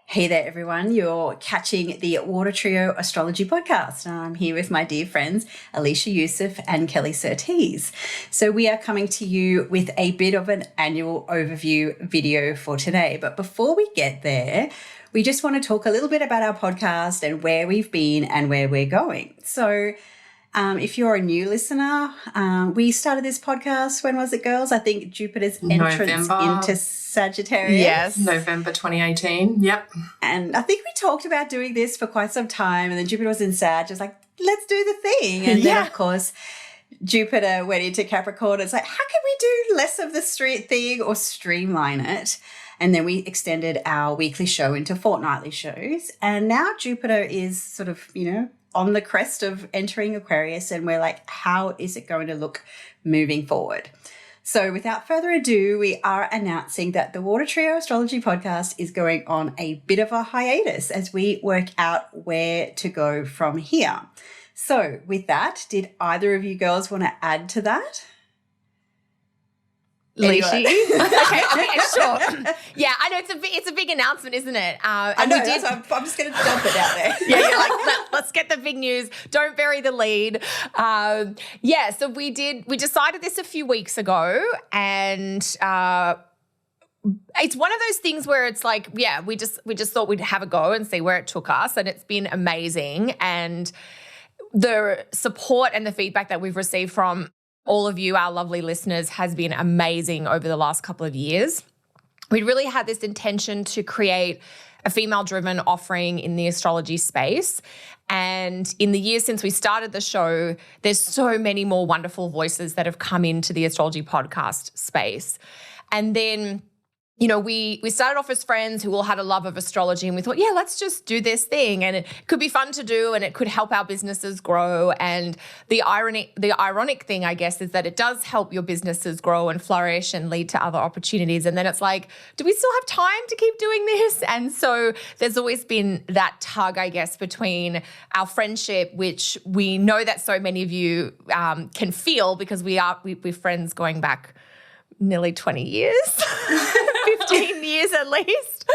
Hey there, everyone. You're catching the Water Trio Astrology Podcast. I'm here with my dear friends, Alicia, Yusuf, and Kelly Surtees. So we are coming to you with a bit of an annual overview video for today. But before we get there, we just want to talk a little bit about our podcast and where we've been and where we're going. So if you're a new listener, we started this podcast, when was it, girls? I think Jupiter's entrance into Sagittarius. Yes, November 2018. Yep. And I think we talked about doing this for quite some time, and then Jupiter was in Sag. Just like, let's do the thing. And then, of course, Jupiter went into Capricorn. It's like, how can we do less of the street thing or streamline it? And then we extended our weekly show into fortnightly shows. And now Jupiter is sort of, on the crest of entering Aquarius, and we're like, how is it going to look moving forward? So without further ado, we are announcing that the Water Trio Astrology Podcast is going on a bit of a hiatus as we work out where to go from here. So with that, did either of you girls want to add to that? Alicia? Okay, sure. Yeah, I know it's a big announcement, isn't it? I know, I'm just going to dump it out there. Yeah, you're like, let's get the big news. Don't bury the lead. So we decided this a few weeks ago, and it's one of those things where it's like, we just thought we'd have a go and see where it took us, and it's been amazing. And the support and the feedback that we've received from all of you, our lovely listeners, has been amazing over the last couple of years. We really had this intention to create a female-driven offering in the astrology space. And in the years since we started the show, there's so many more wonderful voices that have come into the astrology podcast space. And then we started off as friends who all had a love of astrology, and we thought, let's just do this thing, and it could be fun to do, and it could help our businesses grow. And the ironic thing, I guess, is that it does help your businesses grow and flourish and lead to other opportunities. And then it's like, do we still have time to keep doing this? And so there's always been that tug, I guess, between our friendship, which we know that so many of you can feel, because we're friends going back nearly 20 years, 15 years at least.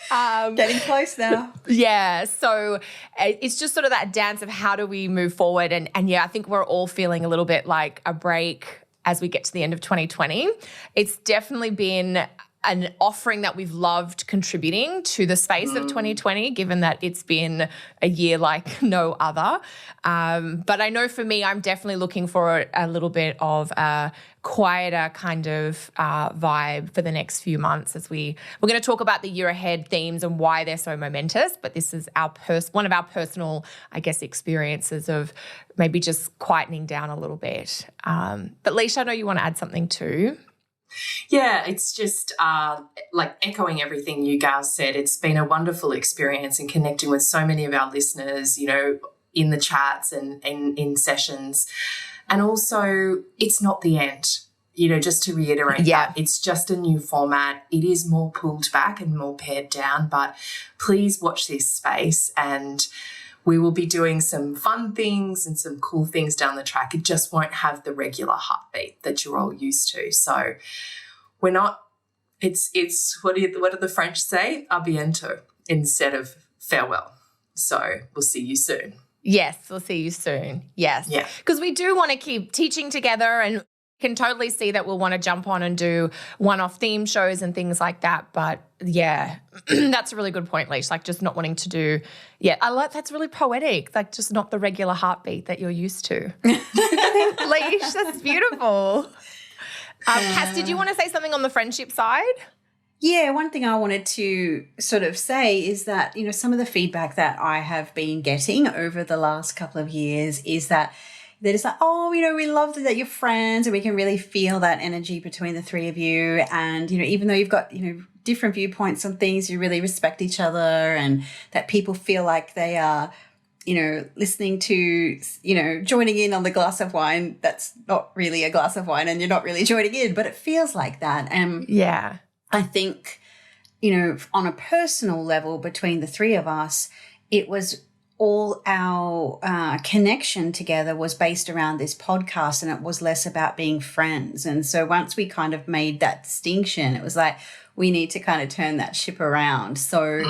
Getting close now. Yeah, so it's just sort of that dance of how do we move forward. And I think we're all feeling a little bit like a break as we get to the end of 2020. It's definitely been an offering that we've loved contributing to the space of 2020, given that it's been a year like no other. But I know for me, I'm definitely looking for a little bit of a quieter kind of vibe for the next few months, as we're going to talk about the year ahead themes and why they're so momentous. But this is one of our personal, I guess, experiences of maybe just quietening down a little bit. But Leisha, I know you want to add something too. Yeah, it's just like echoing everything you guys said. It's been a wonderful experience in connecting with so many of our listeners, in the chats and in sessions. And also, it's not the end, just to reiterate that. It's just a new format. It is more pulled back and more pared down, but please watch this space, and we will be doing some fun things and some cool things down the track. It just won't have the regular heartbeat that you're all used to. So we're not, it's what do the French say? A bientôt instead of farewell. So we'll see you soon. Yes, we'll see you soon. Yes. Yeah. Because we do want to keep teaching together, and can totally see that we'll want to jump on and do one-off theme shows and things like that. But that's a really good point, Leash. Like, just not wanting to do, that's really poetic. Like, just not the regular heartbeat that you're used to. Leash, that's beautiful. Cass, did you want to say something on the friendship side? Yeah, one thing I wanted to sort of say is that, some of the feedback that I have been getting over the last couple of years is that they're just like, we love that you're friends, and we can really feel that energy between the three of you. And, even though you've got, different viewpoints on things, you really respect each other, and that people feel like they are, listening to, joining in on the glass of wine that's not really a glass of wine, and you're not really joining in, but it feels like that. And I think, on a personal level between the three of us, it was all our connection together was based around this podcast, and it was less about being friends. And so once we kind of made that distinction, it was like, we need to kind of turn that ship around. So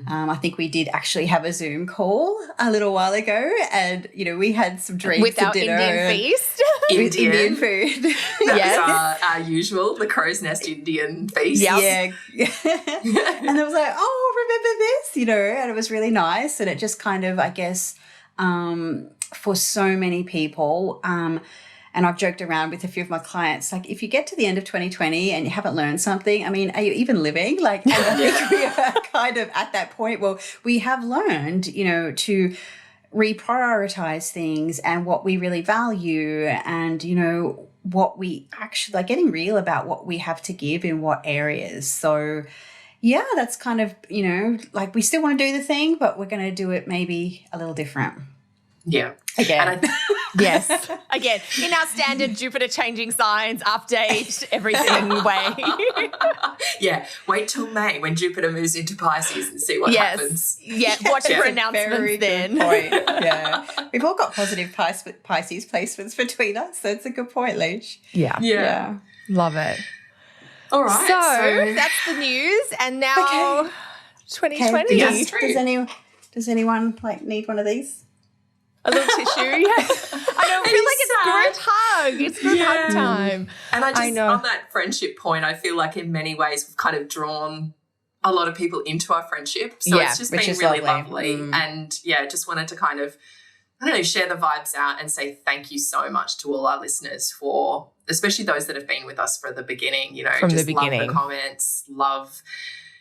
I think we did actually have a Zoom call a little while ago, and, you know, we had some drinks with and our dinner. Indian feast. With Indian food. That's our usual, the crow's nest Indian feast. Yep. Yeah. And I was like, oh, remember this, you know, and it was really nice. And it just kind of, I guess, for so many people, and I've joked around with a few of my clients, like, if you get to the end of 2020 and you haven't learned something, I mean, are you even living? Like, and I think we are kind of at that point where we have learned, you know, to reprioritize things and what we really value, and, you know, what we actually, like, getting real about what we have to give in what areas. So yeah, that's kind of, you know, like, we still want to do the thing, but we're going to do it maybe a little different. Yeah. Again. Yes. Again, in our standard Jupiter changing signs, update everything way. Yeah. Wait till May when Jupiter moves into Pisces and see what happens. Yeah. Watch for announcements Very then. good point. Yeah. We've all got positive Pisces placements between us, so it's a good point, Leach. Yeah. Love it. All right. So that's the news, and now 2020. That's true. Does anyone like need one of these? A little tissue, yeah. I know, I feel like it's group hug. It's group hug time. And I know. On that friendship point, I feel like in many ways we've kind of drawn a lot of people into our friendship. So it's just been really lovely. And just wanted to kind of, I don't know, share the vibes out and say thank you so much to all our listeners for, especially those that have been with us from the beginning, you know, from just the beginning. Love the comments, love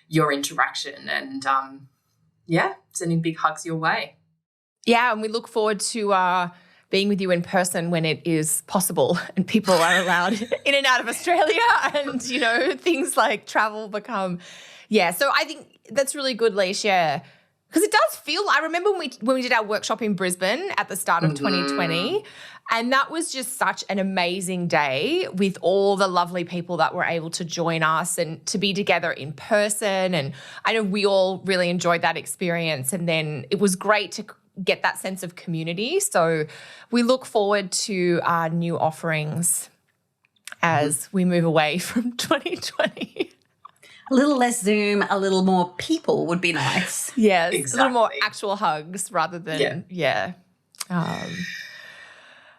your interaction, and sending big hugs your way. Yeah, and we look forward to being with you in person when it is possible and people are allowed in and out of Australia, and, you know, things like travel become, So I think that's really good, Alicia, because it does feel, I remember when we did our workshop in Brisbane at the start of 2020, and that was just such an amazing day with all the lovely people that were able to join us and to be together in person. And I know we all really enjoyed that experience, and then it was great to get that sense of community. So we look forward to our new offerings as we move away from 2020. A little less Zoom, a little more people would be nice. Yes, exactly. A little more actual hugs rather than,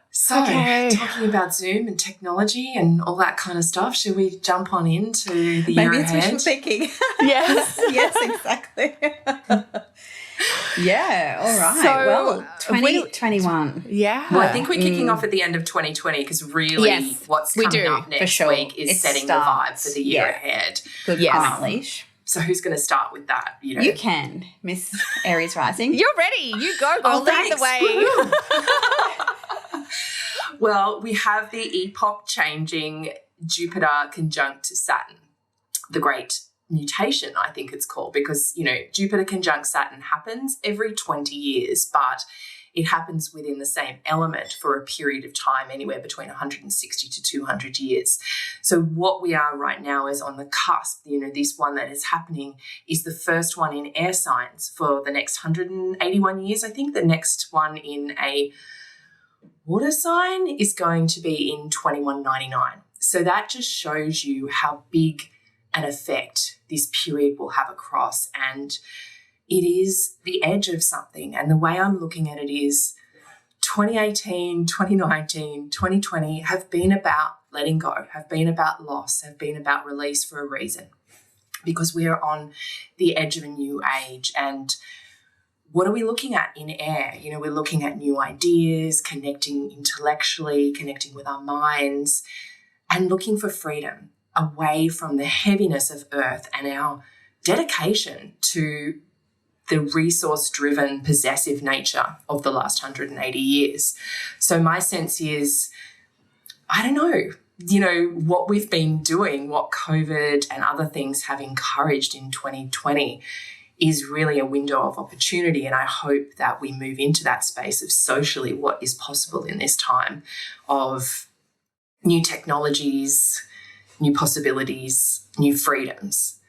So talking about Zoom and technology and all that kind of stuff, should we jump on into the year ahead? Maybe it's wishful thinking. Yes. Yes, exactly. Yeah, all right. So, well, 2021. Yeah. Well, I think we're kicking off at the end of 2020 because really what's coming up next week is setting the vibe for the year ahead. Good point, Leash. So who's going to start with that? You know, you can, Miss Aries Rising. You're ready. You go. Lead the way. Well, we have the epoch-changing Jupiter conjunct Saturn, the great mutation, I think it's called, because, you know, Jupiter conjunct Saturn happens every 20 years, but it happens within the same element for a period of time, anywhere between 160 to 200 years. So what we are right now is on the cusp. You know, this one that is happening is the first one in air signs for the next 181 years. I think the next one in a water sign is going to be in 2199. So that just shows you how big an effect this period will have across, and it is the edge of something. And the way I'm looking at it is 2018, 2019, 2020 have been about letting go, have been about loss, have been about release for a reason, because we are on the edge of a new age. And what are we looking at in air? You know, we're looking at new ideas, connecting intellectually, connecting with our minds, and looking for freedom away from the heaviness of Earth and our dedication to the resource-driven, possessive nature of the last 180 years. So my sense is, I don't know, you know, what we've been doing, what COVID and other things have encouraged in 2020 is really a window of opportunity. And I hope that we move into that space of socially what is possible in this time of new technologies, new possibilities, new freedoms.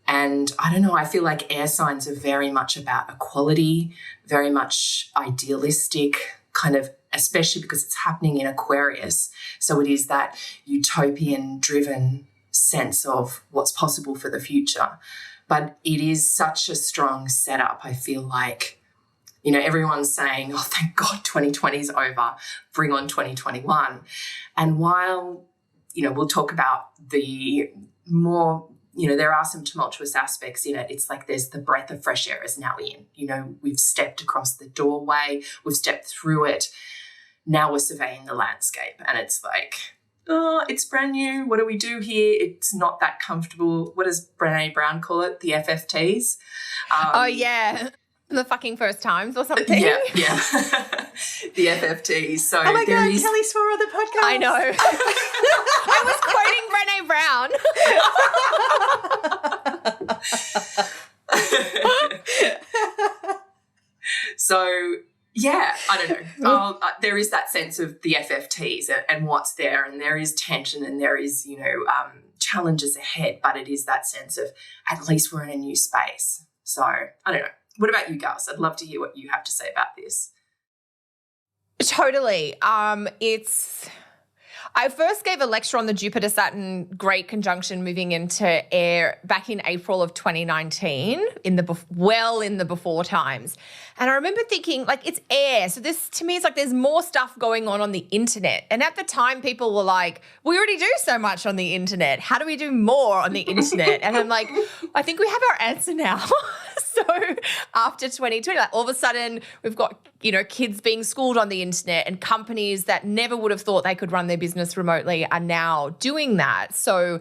And I don't know, I feel like air signs are very much about equality, very much idealistic, kind of, especially because it's happening in Aquarius. So it is that utopian-driven sense of what's possible for the future. But it is such a strong setup. I feel like, you know, everyone's saying, oh, thank God 2020 is over, bring on 2021. And while, you know, we'll talk about the more, you know, there are some tumultuous aspects in it. It's like there's the breath of fresh air is now in. You know, we've stepped across the doorway, we've stepped through it. Now we're surveying the landscape, and it's like, oh, it's brand new. What do we do here? It's not that comfortable. What does Brené Brown call it? The FFTs. Oh, yeah. The fucking first times or something. Yeah. The FFTs. So oh my God, Kelly swore on the podcast. I know. I was quoting Brené Brown. So, yeah, I don't know. There is that sense of the FFTs and what's there, and there is tension and there is, you know, challenges ahead, but it is that sense of at least we're in a new space. So, I don't know. What about you, girls? I'd love to hear what you have to say about this. Totally. I first gave a lecture on the Jupiter-Saturn great conjunction moving into air back in April of 2019, in the before times. And I remember thinking, like, it's air. So this, to me, is like there's more stuff going on the internet. And at the time, people were like, we already do so much on the internet. How do we do more on the internet? And I'm like, I think we have our answer now. So after 2020, like all of a sudden we've got, you know, kids being schooled on the internet, and companies that never would have thought they could run their business remotely are now doing that. So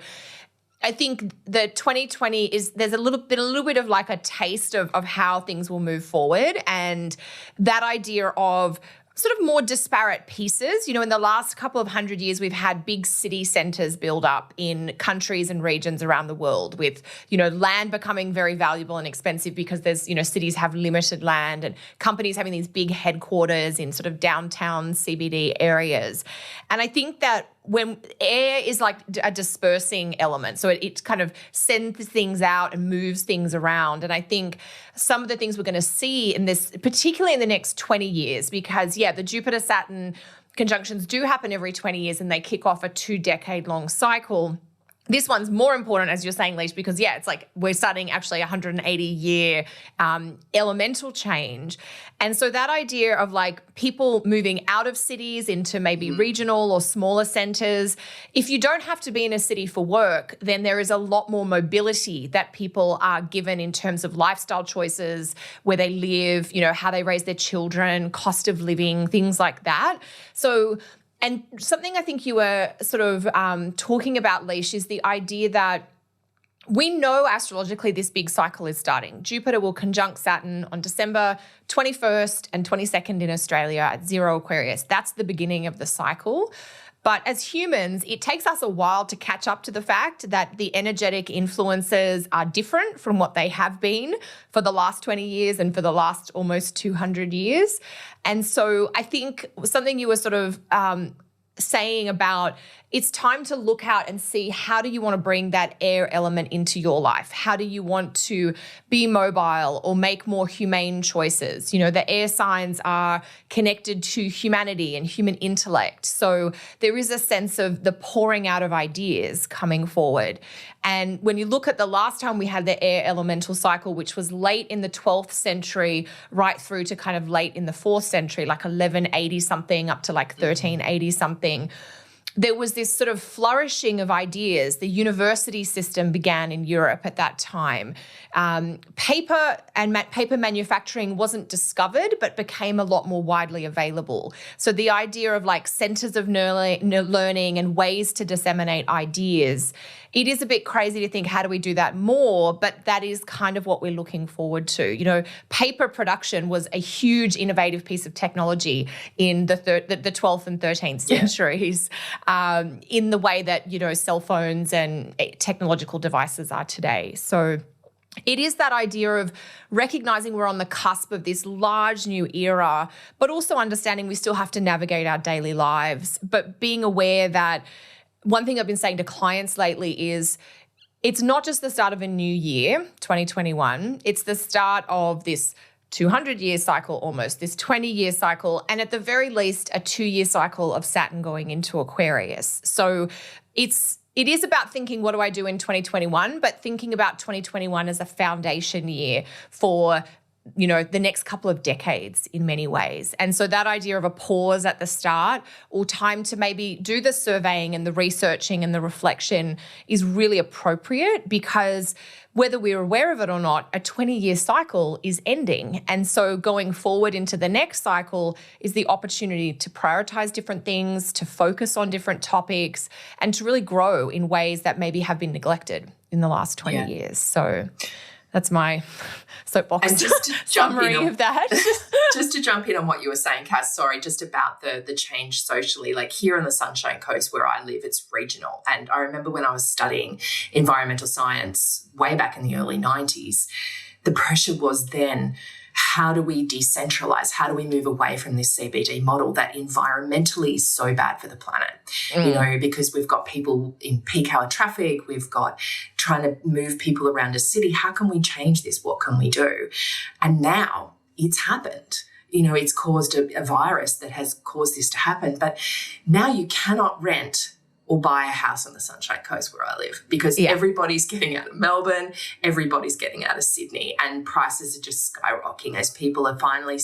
I think the 2020 there's a little bit of like a taste of how things will move forward, and that idea of sort of more disparate pieces. You know, in the last couple of 100 years, we've had big city centers build up in countries and regions around the world with, you know, land becoming very valuable and expensive because there's, you know, cities have limited land, and companies having these big headquarters in sort of downtown CBD areas. And I think that when air is like a dispersing element, so it kind of sends things out and moves things around. And I think some of the things we're going to see in this, particularly in the next 20 years, because, yeah, the Jupiter-Saturn conjunctions do happen every 20 years and they kick off a 2-decade-long cycle. This one's more important, as you're saying, Leash, because, yeah, it's like we're starting actually 180-year elemental change. And so that idea of like people moving out of cities into maybe regional or smaller centers, if you don't have to be in a city for work, then there is a lot more mobility that people are given in terms of lifestyle choices, where they live, you know, how they raise their children, cost of living, things like that. So, and something I think you were sort of talking about, Leash, is the idea that we know astrologically this big cycle is starting. Jupiter will conjunct Saturn on December 21st and 22nd in Australia at 0 Aquarius. That's the beginning of the cycle. But as humans, it takes us a while to catch up to the fact that the energetic influences are different from what they have been for the last 20 years and for the last almost 200 years. And so I think something you were sort of saying about it's time to look out and see, how do you want to bring that air element into your life? How do you want to be mobile or make more humane choices? You know, the air signs are connected to humanity and human intellect. So there is a sense of the pouring out of ideas coming forward. And when you look at the last time we had the air elemental cycle, which was late in the 12th century, right through to kind of late in the 4th century, like 1180 something up to like 1380 something, there was this sort of flourishing of ideas. The university system began in Europe at that time. Paper and paper manufacturing wasn't discovered, but became a lot more widely available. So the idea of like centers of learning and ways to disseminate ideas, it is a bit crazy to think, how do we do that more? But that is kind of what we're looking forward to. You know, paper production was a huge innovative piece of technology in the 12th and 13th centuries, in the way that, you know, cell phones and technological devices are today. So it is that idea of recognizing we're on the cusp of this large new era, but also understanding we still have to navigate our daily lives, but being aware that one thing I've been saying to clients lately is it's not just the start of a new year, 2021, it's the start of this 200-year cycle almost, this 20-year cycle, and at the very least a 2-year cycle of Saturn going into Aquarius. So it's it is about thinking, what do I do in 2021? But thinking about 2021 as a foundation year for, you know, the next couple of decades in many ways. And so that idea of a pause at the start or time to maybe do the surveying and the researching and the reflection is really appropriate, because whether we're aware of it or not, a 20-year cycle is ending. And so going forward into the next cycle is the opportunity to prioritize different things, to focus on different topics, and to really grow in ways that maybe have been neglected in the last 20 years. So that's my soapbox and just to summary of that. Just to jump in on what you were saying, Cass, sorry, just about the change socially. Like here on the Sunshine Coast where I live, it's regional. And I remember when I was studying environmental science way back in the early 90s, the pressure was then, how do we decentralize? How do we move away from this CBD model that environmentally is so bad for the planet? You know, because we've got people in peak hour traffic, we've got trying to move people around a city. How can we change this? What can we do? And now it's happened. You know, it's caused a virus that has caused this to happen. But now you cannot rent or buy a house on the Sunshine Coast where I live, because everybody's getting out of Melbourne, everybody's getting out of Sydney, and prices are just skyrocketing as people are finally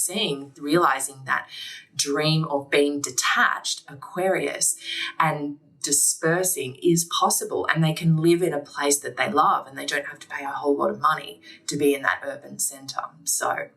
realizing that dream of being detached, Aquarius, and dispersing is possible, and they can live in a place that they love and they don't have to pay a whole lot of money to be in that urban centre. So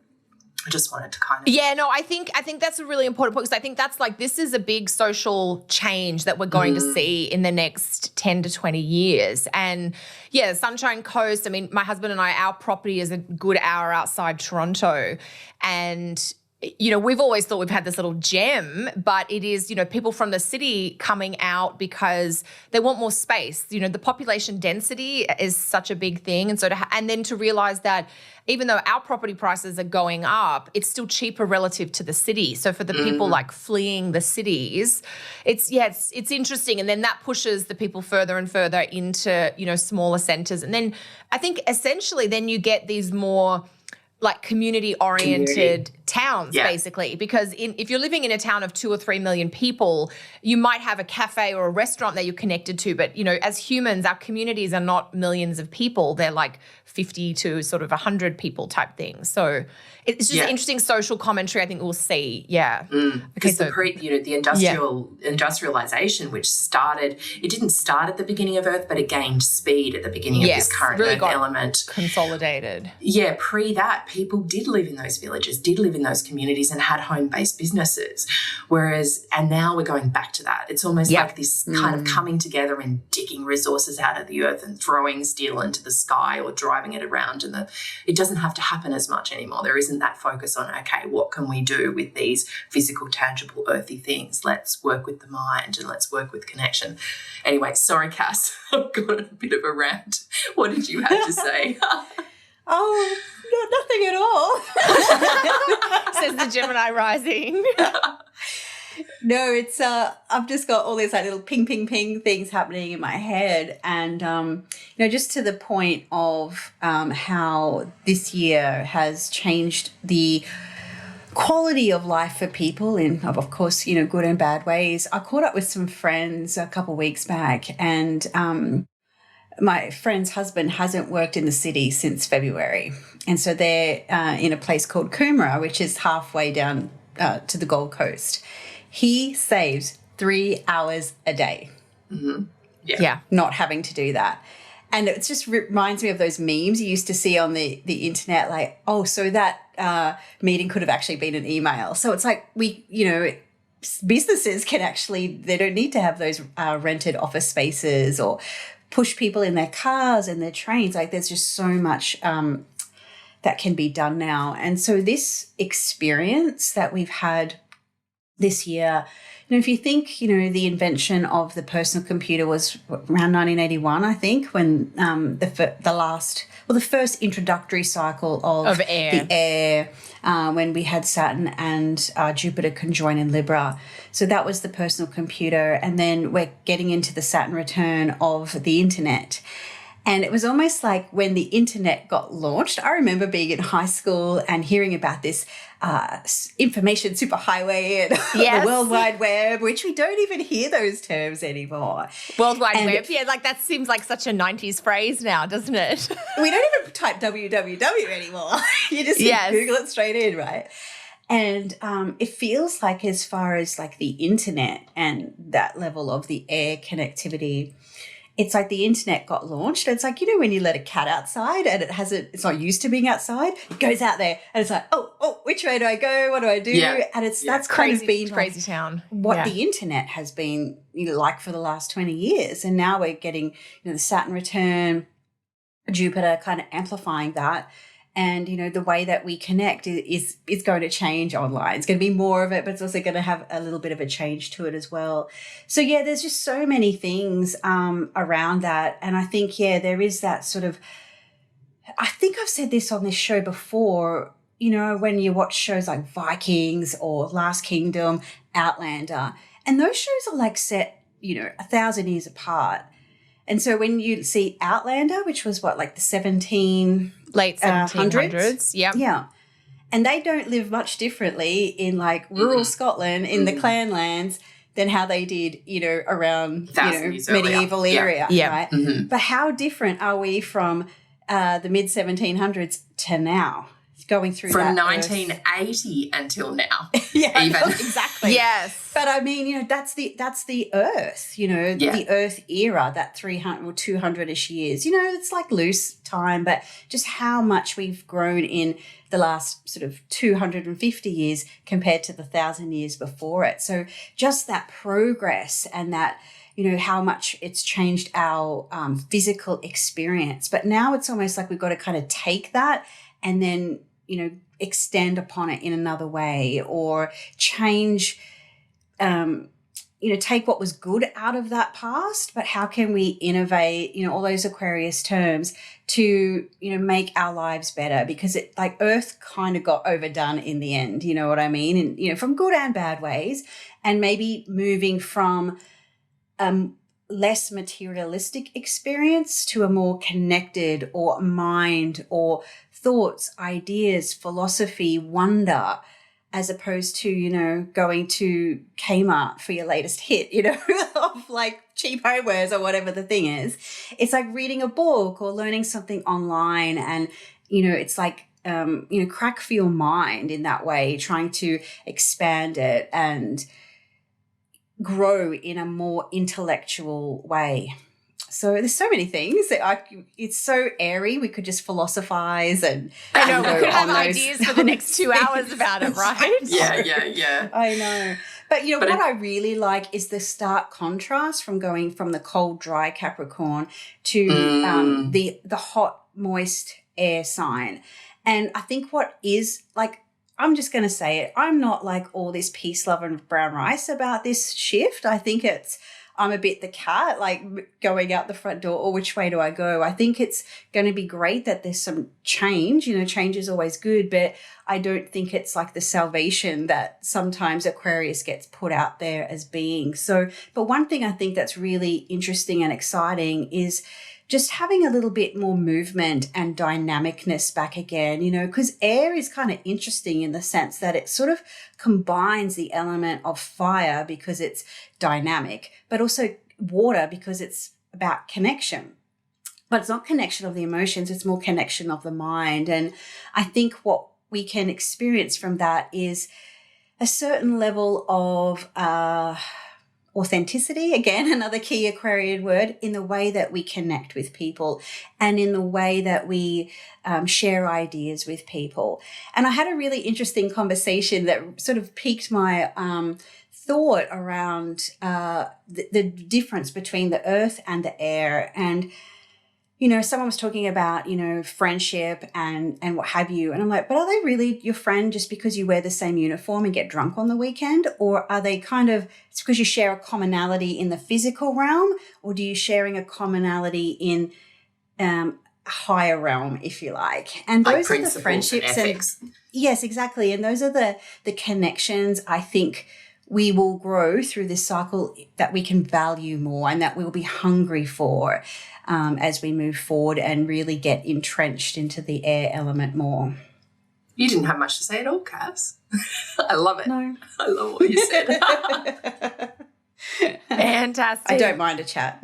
I just wanted to kind of... Yeah, no, I think that's a really important point, because I think that's like, this is a big social change that we're going to see in the next 10 to 20 years. And yeah, Sunshine Coast, I mean, my husband and I, our property is a good hour outside Toronto, and you know, we've always thought we've had this little gem, but it is, you know, people from the city coming out because they want more space. You know, the population density is such a big thing. And so and then to realize that even though our property prices are going up, it's still cheaper relative to the city. So for the people like fleeing the cities, it's interesting. And then that pushes the people further and further into, you know, smaller centers. And then I think essentially then you get these more like community-oriented towns, basically, because if you're living in a town of 2 or 3 million people, you might have a cafe or a restaurant that you're connected to. But, you know, as humans, our communities are not millions of people. They're like 50 to sort of 100 people type thing. So it's just an interesting social commentary I think we'll see. Yeah. Because the industrialization, which it didn't start at the beginning of Earth, but it gained speed at the bearth of this current really Earth element. Consolidated. Yeah, pre that, people did live in those villages, did live in those communities and had home-based businesses. And now we're going back to that. It's almost like this kind of coming together and digging resources out of the earth and throwing steel into the sky or driving it around. And it doesn't have to happen as much anymore. There isn't that focus on, okay, what can we do with these physical, tangible, earthy things? Let's work with the mind and let's work with connection. Anyway, sorry, Cass, I've got a bit of a rant. What did you have to say? Oh, nothing at all. Says the Gemini rising. No, it's I've just got all these like little ping, ping, ping things happening in my head, and you know, just to the point of how this year has changed the quality of life for people in, of course, you know, good and bad ways. I caught up with some friends a couple of weeks back, and my friend's husband hasn't worked in the city since February, and so they're in a place called Coomera, which is halfway down to the Gold Coast. He saves 3 hours a day. Not having to do that. And it just reminds me of those memes you used to see on the internet, like, oh, so that meeting could have actually been an email. So it's like businesses can actually, they don't need to have those rented office spaces or push people in their cars and their trains. Like there's just so much that can be done now. And so this experience that we've had this year, you know, if you think, you know, the invention of the personal computer was around 1981, I think, when the first introductory cycle of air. The air, when we had Saturn and Jupiter conjoin in Libra. So that was the personal computer. And then we're getting into the Saturn return of the internet. And it was almost like when the internet got launched. I remember being in high school and hearing about this information superhighway and the World Wide Web, which we don't even hear those terms anymore. World Wide Web, yeah, like that seems like such a 90s phrase now, doesn't it? We don't even type www anymore. You just Google it straight in, right? And it feels like, as far as like the internet and that level of the air connectivity, it's like the internet got launched. It's like, when you let a cat outside and it's not used to being outside, it goes out there and it's like, oh, which way do I go? What do I do? Yeah. And that's kind of been crazy town. What the internet has been like for the last 20 years. And now we're getting, the Saturn return, Jupiter kind of amplifying that. And, the way that we connect is going to change online. It's going to be more of it, but it's also going to have a little bit of a change to it as well. So, yeah, there's just so many things around that. And I think, there is that sort of, I think I've said this on this show before, when you watch shows like Vikings or Last Kingdom, Outlander, and those shows are like set, 1,000 years apart. And so when you see Outlander, which was like the late 1700s, yeah, and they don't live much differently in like rural Scotland in the Clanlands than how they did, around medieval area, right? Mm-hmm. But how different are we from the mid 1700s to now? Going through from that 1980 until now. Yeah, even. Exactly. Yes. But I mean, that's the Earth, the Earth era, that 300 or 200-ish years. It's like loose time, but just how much we've grown in the last sort of 250 years compared to the 1,000 years before it. So just that progress and that, how much it's changed our physical experience. But now it's almost like we've got to kind of take that and then extend upon it in another way, or change, take what was good out of that past, but how can we innovate, all those Aquarius terms to, make our lives better, because it like Earth kind of got overdone in the end, you know what I mean? And, from good and bad ways, and maybe moving from, less materialistic experience to a more connected or mind or thoughts, ideas, philosophy, wonder, as opposed to, going to Kmart for your latest hit, of like cheap homewares or whatever the thing is. It's like reading a book or learning something online, and, it's like, crack for your mind in that way, trying to expand it and grow in a more intellectual way. So there's so many things that it's so airy. We could just philosophize and I know we could have ideas for the next 2 hours about it, right? Yeah. I know. But what I really like is the stark contrast from going from the cold, dry Capricorn to the hot, moist air sign. And I think what is like, I'm just going to say it, I'm not like all this peace, love and brown rice about this shift. I think I'm a bit the cat, like going out the front door, or which way do I go? I think it's going to be great that there's some change. Change is always good, but I don't think it's like the salvation that sometimes Aquarius gets put out there as being. So, but one thing I think that's really interesting and exciting is just having a little bit more movement and dynamicness back again, because air is kind of interesting in the sense that it sort of combines the element of fire because it's dynamic, but also water because it's about connection. But it's not connection of the emotions, it's more connection of the mind. And I think what we can experience from that is a certain level of authenticity, again, another key Aquarian word, in the way that we connect with people and in the way that we share ideas with people. And I had a really interesting conversation that sort of piqued my thought around the difference between the earth and the air. And someone was talking about, friendship and what have you. And I'm like, but are they really your friend just because you wear the same uniform and get drunk on the weekend? Or are they it's because you share a commonality in the physical realm? Or do you sharing a commonality in a higher realm, if you like? And those like are the friendships. And yes, exactly. And those are the connections I think we will grow through this cycle that we can value more and that we'll be hungry for as we move forward and really get entrenched into the air element more. You didn't have much to say at all, Cass. I love it. No. I love what you said. Fantastic. I don't mind a chat.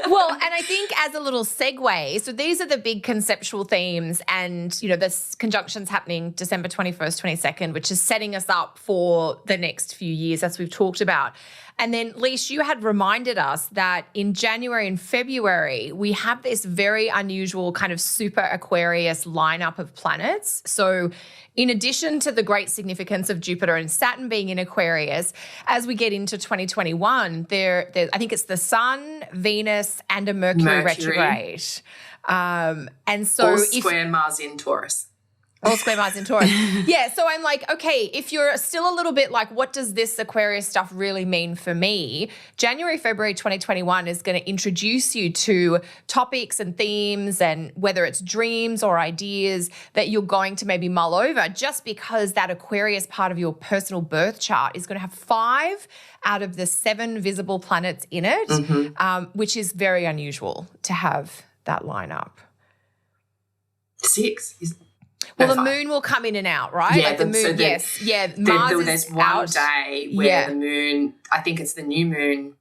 Well, and I think as a little segue, so these are the big conceptual themes and, you know, this conjunction's happening December 21st, 22nd, which is setting us up for the next few years, as we've talked about. And then, Leash, you had reminded us that in January and February, we have this very unusual kind of super Aquarius lineup of planets. So in addition to the great significance of Jupiter and Saturn being in Aquarius, as we get into 2021, there I think it's the Sun, Venus, and a Mercury. Retrograde. And so or square Mars in Taurus. Or square Mars in Taurus. Yeah, so I'm like, okay, if you're still a little bit like, what does this Aquarius stuff really mean for me? January, February 2021 is going to introduce you to topics and themes and whether it's dreams or ideas that you're going to maybe mull over, just because that Aquarius part of your personal birth chart is going to have 5 out of the 7 visible planets in it, which is very unusual to have that lineup. 6 is. Well, the moon will come in and out, right? Yeah, like the moon, so yes. Yeah, Mars there's is one out. day where the moon, I think it's the new moon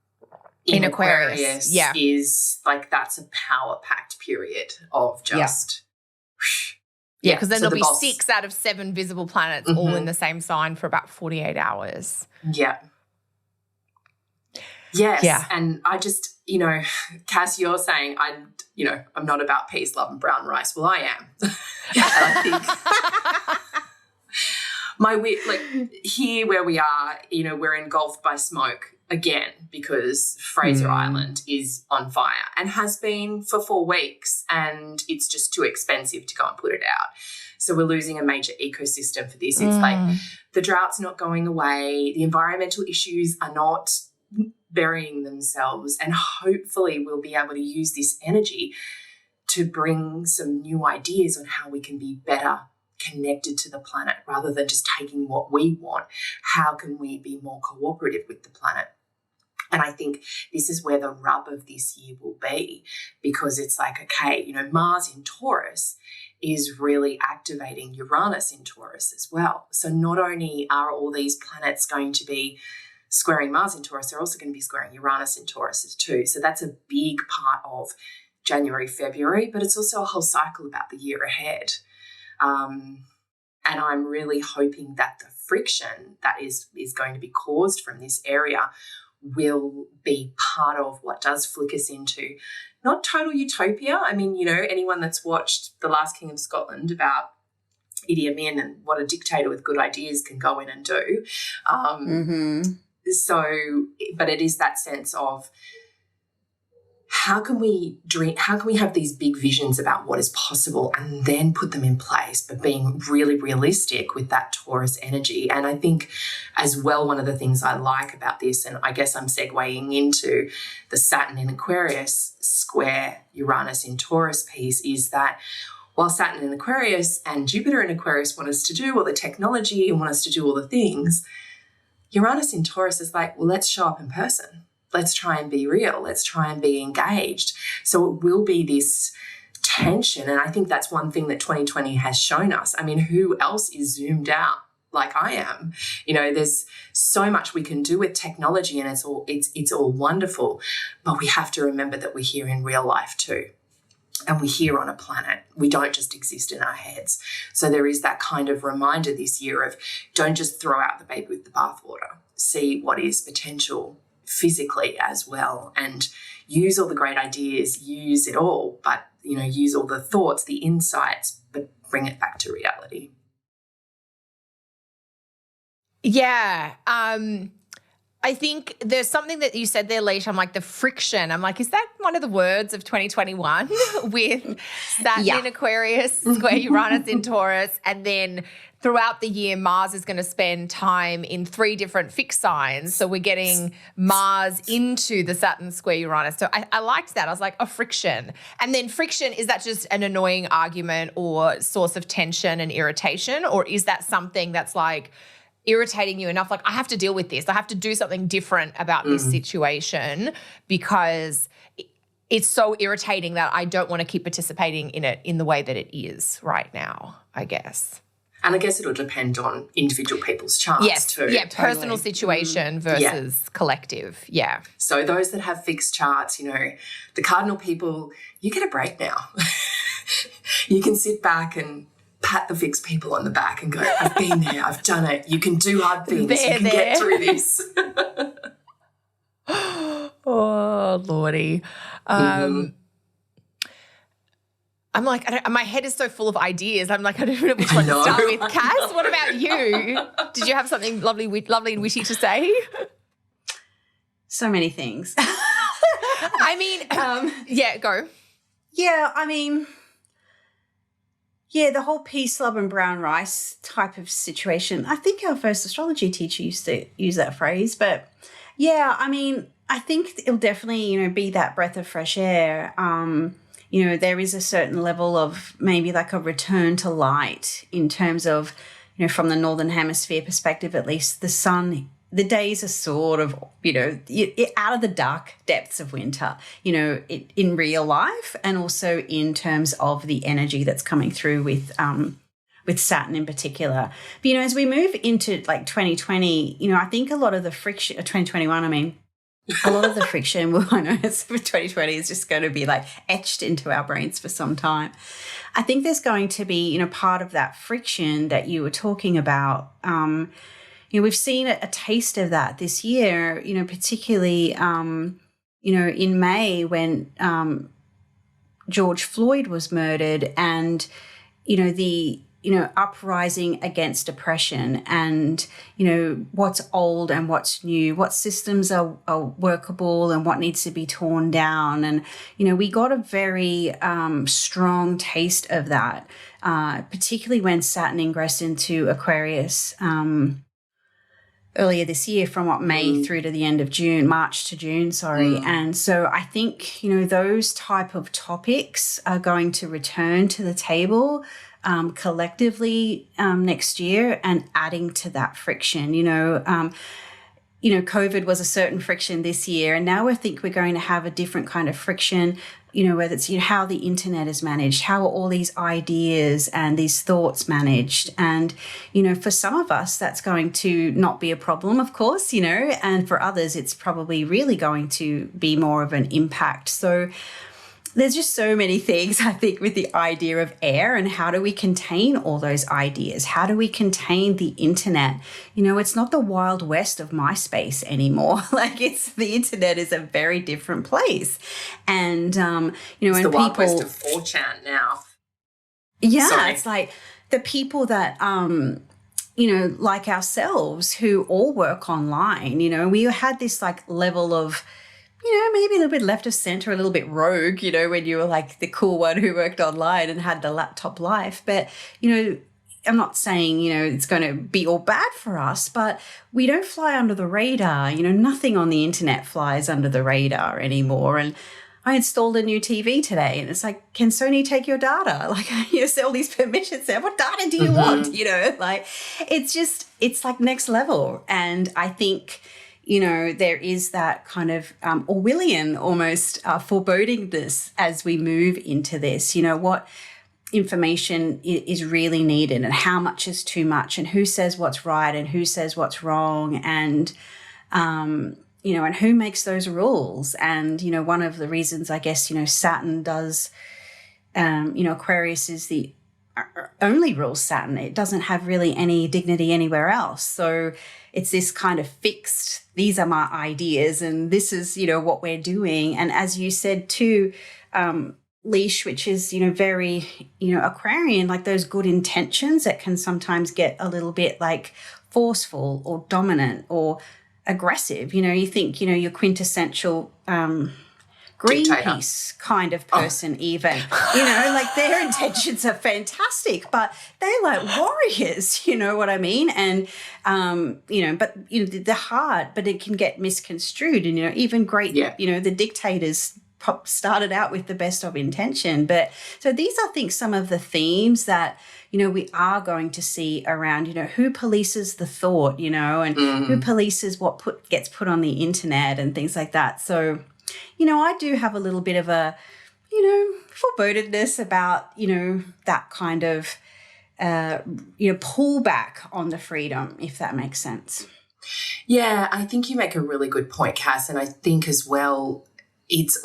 in Aquarius is like, that's a power-packed period of just... Yeah, because then there'll be 6 out of 7 visible planets all in the same sign for about 48 hours. Yeah. Yes, yeah. And I just, you know, Cass, you're saying I'm not about peas, love and brown rice. Well, I am. And I think here where we are, you know, we're engulfed by smoke again because Fraser Island is on fire and has been for 4 weeks, and it's just too expensive to go and put it out. So we're losing a major ecosystem for this. It's like the drought's not going away. The environmental issues are not burying themselves, and hopefully we'll be able to use this energy to bring some new ideas on how we can be better connected to the planet rather than just taking what we want. How can we be more cooperative with the planet? And I think this is where the rub of this year will be, because it's like, okay, you know, Mars in Taurus is really activating Uranus in Taurus as well. So not only are all these planets going to be squaring Mars in Taurus, they're also going to be squaring Uranus in Taurus too. So that's a big part of January, February, but it's also a whole cycle about the year ahead. And I'm really hoping that the friction that is going to be caused from this area will be part of what does flick us into not total utopia. I mean, you know, anyone that's watched The Last King of Scotland about Idi Amin and what a dictator with good ideas can go in and do. So, but it is that sense of how can we dream, how can we have these big visions about what is possible and then put them in place, but being really realistic with that Taurus energy. And I think as well, one of the things I like about this, and I guess I'm segueing into the Saturn in Aquarius square Uranus in Taurus piece, is that while Saturn in Aquarius and Jupiter in Aquarius want us to do all the technology and want us to do all the things, Uranus in Taurus is like, well, let's show up in person. Let's try and be real. Let's try and be engaged. So it will be this tension. And I think that's one thing that 2020 has shown us. I mean, who else is zoomed out like I am? You know, there's so much we can do with technology, and it's all wonderful. But we have to remember that we're here in real life too. And we're here on a planet. We don't just exist in our heads. So there is that kind of reminder this year of don't just throw out the baby with the bathwater. See what is potential physically as well, and use all the great ideas, use it all, but, you know, use all the thoughts, the insights, but bring it back to reality. Yeah. I think there's something that you said there, Leash. I'm like, the friction. I'm like, is that one of the words of 2021 with Saturn in Aquarius, square Uranus in Taurus, and then throughout the year, Mars is going to spend time in 3 different fixed signs. So we're getting Mars into the Saturn square Uranus. So I liked that. I was like, a friction. And then friction, is that just an annoying argument or source of tension and irritation? Or is that something that's like, irritating you enough, like I have to deal with this. I have to do something different about this situation because it's so irritating that I don't want to keep participating in it in the way that it is right now, I guess. And I guess it'll depend on individual people's charts too. Yeah, personal situation versus collective. Yeah. So those that have fixed charts, you know, the cardinal people, you get a break now. You can sit back and pat the fixed people on the back and go, I've been there, I've done it. You can do hard things. You can get through this. Oh, Lordy. I'm like, my head is so full of ideas. I'm like, I don't know which one to start with. Cass, what about you? Did you have something lovely and witty to say? So many things. I mean, yeah, go. Yeah, I mean, yeah, the whole peace, love and brown rice type of situation. I think our first astrology teacher used to use that phrase. But, yeah, I mean, I think it'll definitely, you know, be that breath of fresh air. You know, there is a certain level of maybe like a return to light in terms of, you know, from the Northern Hemisphere perspective, at least the sun, the days are sort of, you know, out of the dark depths of winter, you know, in real life and also in terms of the energy that's coming through with Saturn in particular. But, you know, as we move into like 2020, you know, I think a lot of the friction, 2021, I mean, a lot of the friction, well, I know it's for 2020 is just going to be like etched into our brains for some time. I think there's going to be, you know, part of that friction that you were talking about. You know, we've seen a taste of that this year, you know, particularly, you know, in May when George Floyd was murdered and, you know, the uprising against oppression and, you know, what's old and what's new, what systems are workable and what needs to be torn down. And, you know, we got a very strong taste of that, particularly when Saturn ingressed into Aquarius earlier this year from May through to the end of June, March to June, sorry. And so I think, you know, those type of topics are going to return to the table collectively next year and adding to that friction. You know, COVID was a certain friction this year, and now I think we're going to have a different kind of friction, you know, whether it's, you know, how the internet is managed, how are all these ideas and these thoughts managed. And, you know, for some of us, that's going to not be a problem, of course, you know, and for others, it's probably really going to be more of an impact. So there's just so many things, I think, with the idea of air and how do we contain all those ideas? How do we contain the internet? You know, it's not the Wild West of MySpace anymore. Like the internet is a very different place. And, you know, it's when the Wild people, West of 4chan now. Yeah, Sorry. It's like the people that, you know, like ourselves who all work online, you know, we had this like level of, you know, maybe a little bit left of center, a little bit rogue, you know, when you were like the cool one who worked online and had the laptop life. But, you know, I'm not saying, you know, it's going to be all bad for us, but we don't fly under the radar. You know, nothing on the internet flies under the radar anymore. And I installed a new TV today and it's like, can Sony take your data? Like, you know, all these permissions there. What data do you want? You know, like it's like next level. And I think, you know, there is that kind of Orwellian almost forebodingness as we move into this, you know, what information is really needed and how much is too much and who says what's right and who says what's wrong and, you know, and who makes those rules. And, you know, one of the reasons I guess, you know, Saturn does, you know, Aquarius is the only rules Saturn. It doesn't have really any dignity anywhere else. So it's this kind of fixed, these are my ideas and this is, you know, what we're doing. And as you said too, Leash, which is, you know, very, you know, Aquarian, like those good intentions that can sometimes get a little bit like forceful or dominant or aggressive. You know, you think, you know, your quintessential Greenpeace kind of person even, you know, like their intentions are fantastic, but they're like warriors, you know what I mean? And, you know, but, you know, they're hard, but it can get misconstrued. And, you know, even great, you know, the dictators started out with the best of intention. But so these are, I think, some of the themes that, we are going to see around, who polices the thought, and who polices what gets put on the internet and things like that. So, I do have a little bit of a, forebodedness about, that kind of, pullback on the freedom, if that makes sense. Yeah, I think you make a really good point, Cass, and I think as well it's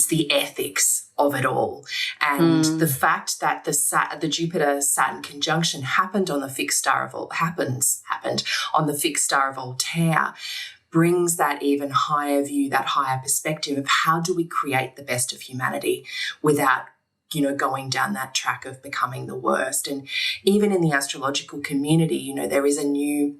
the ethics of it all, and the fact that the Jupiter-Saturn conjunction happened on the fixed star of happened on the fixed star of Altair brings that even higher view, that higher perspective of how do we create the best of humanity without going down that track of becoming the worst. And even in the astrological community, there is a new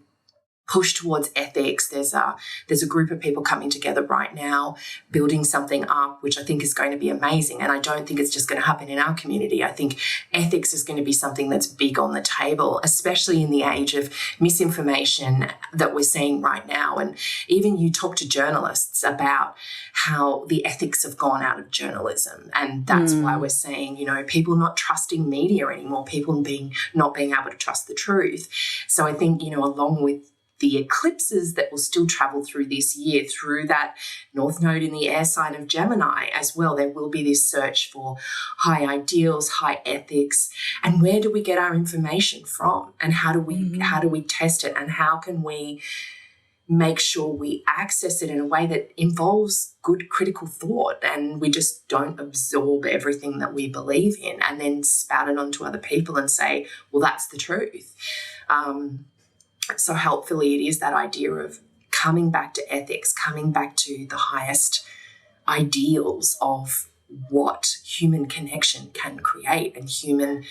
push towards ethics. There's a group of people coming together right now, building something up, which I think is going to be amazing. And I don't think it's just going to happen in our community. I think ethics is going to be something that's big on the table, especially in the age of misinformation that we're seeing right now. And even you talk to journalists about how the ethics have gone out of journalism. And that's why we're seeing, people not trusting media anymore, people not being able to trust the truth. So I think, along with the eclipses that will still travel through this year, through that North Node in the air sign of Gemini as well, there will be this search for high ideals, high ethics, and where do we get our information from, and how do we test it, and how can we make sure we access it in a way that involves good critical thought, and we just don't absorb everything that we believe in and then spout it onto other people and say, well, that's the truth. So helpfully it is that idea of coming back to ethics, coming back to the highest ideals of what human connection can create and human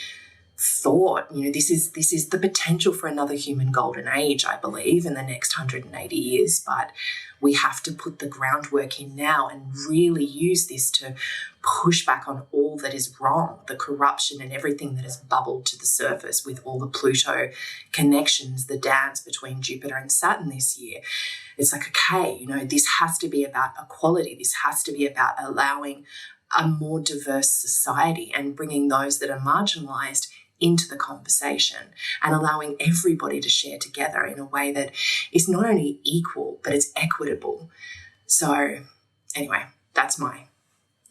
thought. This is the potential for another human golden age, I believe, in the next 180 years. But we have to put the groundwork in now and really use this to push back on all that is wrong, the corruption and everything that has bubbled to the surface with all the Pluto connections, the dance between Jupiter and Saturn this year. It's like, okay, this has to be about equality. This has to be about allowing a more diverse society and bringing those that are marginalized into the conversation and allowing everybody to share together in a way that is not only equal, but it's equitable. So anyway, that's my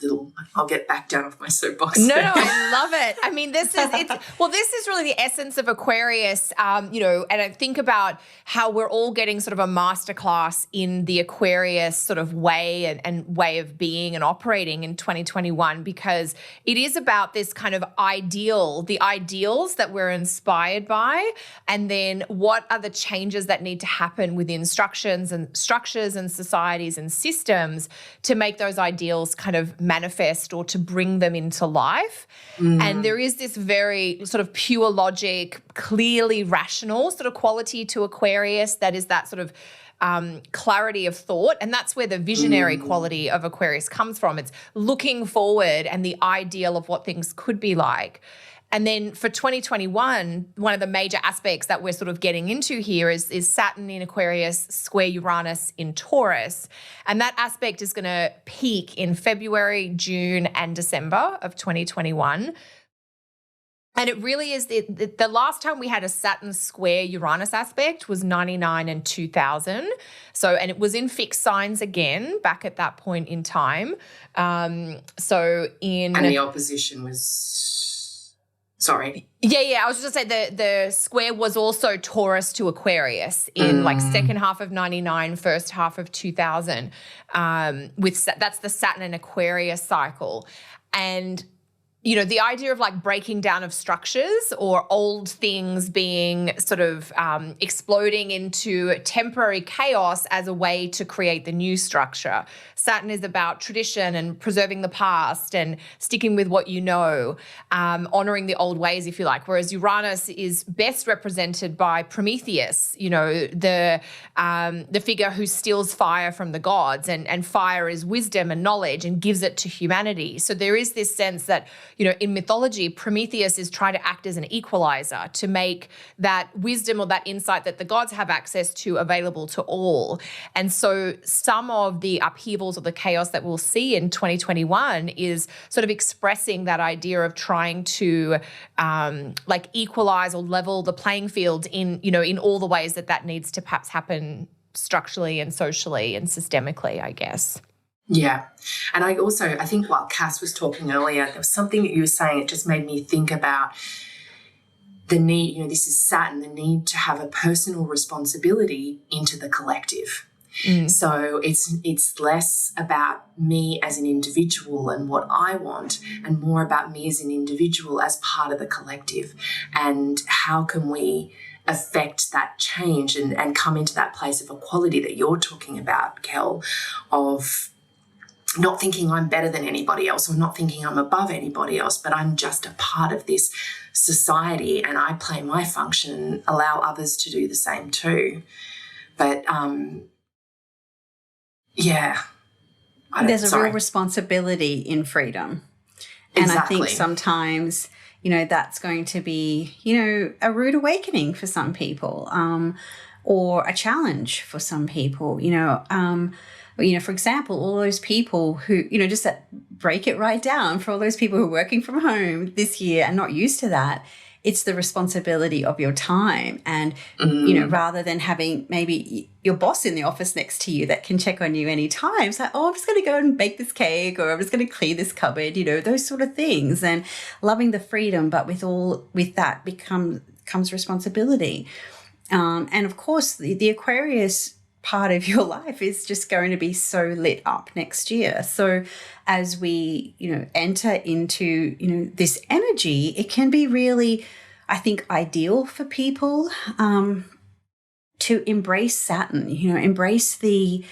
little, I'll get back down off my soapbox. No, I love it. I mean, this is really the essence of Aquarius, and I think about how we're all getting sort of a masterclass in the Aquarius sort of way and way of being and operating in 2021, because it is about this kind of the ideals that we're inspired by, and then what are the changes that need to happen within structures and societies and systems to make those ideals kind of manifest or to bring them into life. And there is this very sort of pure logic, clearly rational sort of quality to Aquarius that is that sort of clarity of thought. And that's where the visionary quality of Aquarius comes from. It's looking forward and the ideal of what things could be like. And then for 2021, one of the major aspects that we're sort of getting into here is Saturn in Aquarius square Uranus in Taurus. And that aspect is going to peak in February, June, and December of 2021. And it really is the last time we had a Saturn square Uranus aspect was 99 and 2000. And it was in fixed signs again back at that point in time. And the opposition was... Sorry. Yeah. I was just going to say the square was also Taurus to Aquarius in second half of 99, first half of 2000. That's the Saturn and Aquarius cycle. And the idea of like breaking down of structures or old things being sort of exploding into temporary chaos as a way to create the new structure. Saturn is about tradition and preserving the past and sticking with what honoring the old ways, if you like. Whereas Uranus is best represented by Prometheus, the figure who steals fire from the gods, and fire is wisdom and knowledge and gives it to humanity. So there is this sense that, in mythology, Prometheus is trying to act as an equalizer to make that wisdom or that insight that the gods have access to available to all. And so some of the upheavals or the chaos that we'll see in 2021 is sort of expressing that idea of trying to equalize or level the playing field in all the ways that needs to perhaps happen structurally and socially and systemically, I guess. Yeah. And I think while Cass was talking earlier, there was something that you were saying, it just made me think about the need, this is Saturn, the need to have a personal responsibility into the collective. So it's less about me as an individual and what I want, and more about me as an individual as part of the collective. And how can we affect that change and come into that place of equality that you're talking about, Kel, of not thinking I'm better than anybody else or not thinking I'm above anybody else, but I'm just a part of this society and I play my function and allow others to do the same too. But there's a real responsibility in freedom. And Exactly. I think sometimes, that's going to be, a rude awakening for some people, or a challenge for some people, for example, all those people who, just that break it right down for all those people who are working from home this year and not used to that. It's the responsibility of your time. And, rather than having maybe your boss in the office next to you that can check on you anytime, it's like, I'm just going to go and bake this cake, or I'm just going to clean this cupboard, those sort of things. And loving the freedom, but with that comes responsibility. And of course, the Aquarius part of your life is just going to be so lit up next year. So as we, enter into, this energy, it can be really, I think, ideal for people to embrace Saturn, embrace the